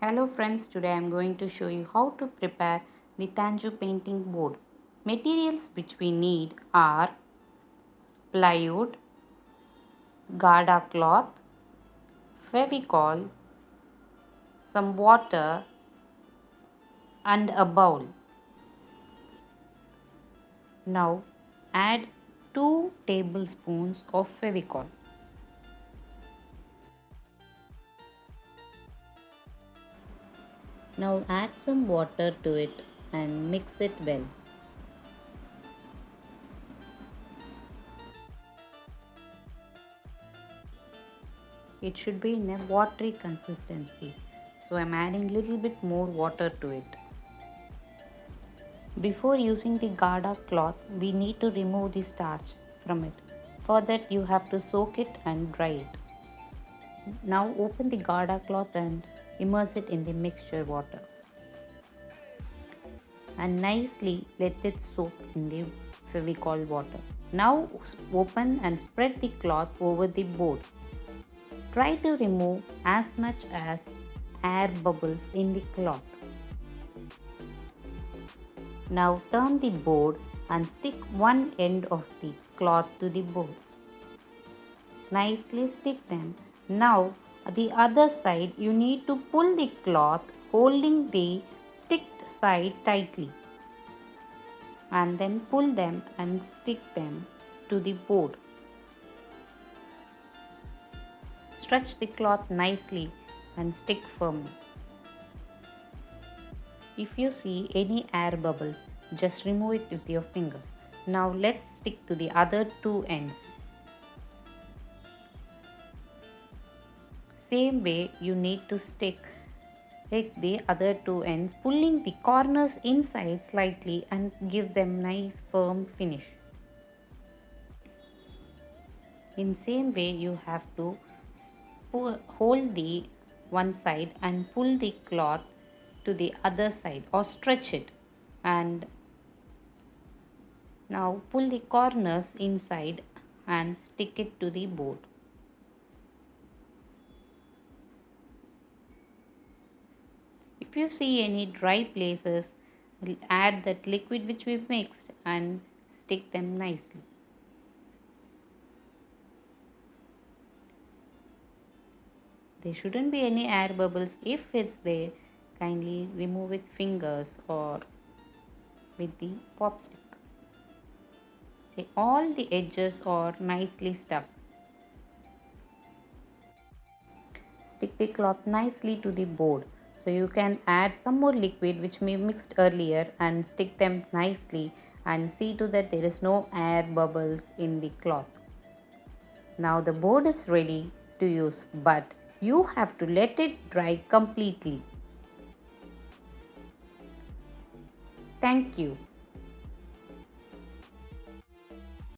Hello friends, today I am going to show you how to prepare the Tanjore painting board. Materials which we need are plywood, Gada cloth, Fevicol, some water and a bowl. Now add 2 tablespoons of Fevicol. Now add some water to it and mix it well. It should be in a watery consistency. So I am adding little bit more water to it. Before using the Gada cloth, we need to remove the starch from it. For that you have to soak it and dry it. Now open the Gada cloth and immerse it in the mixture water. And nicely let it soak in the Fevicol water. Now open and spread the cloth over the board. Try to remove as much as air bubbles in the cloth. Now turn the board and stick one end of the cloth to the board. Nicely stick them. Now the other side you need to pull the cloth holding the sticked side tightly and then pull them and stick them to the board. Stretch the cloth nicely and stick firmly. If you see any air bubbles, just remove it with your fingers. Now let's stick to the other two ends. Same way you need to stick the other two ends, pulling the corners inside slightly and give them nice firm finish. In same way you have to hold the one side and pull the cloth to the other side or stretch it, and now pull the corners inside and stick it to the board. If you see any dry places, add that liquid which we mixed and stick them nicely. There shouldn't be any air bubbles. If it's there, kindly remove with fingers or with the pop stick. See, all the edges are nicely stuck. Stick the cloth nicely to the board. So you can add some more liquid which we mixed earlier and stick them nicely and see to that there is no air bubbles in the cloth. Now the board is ready to use, but you have to let it dry completely. Thank you.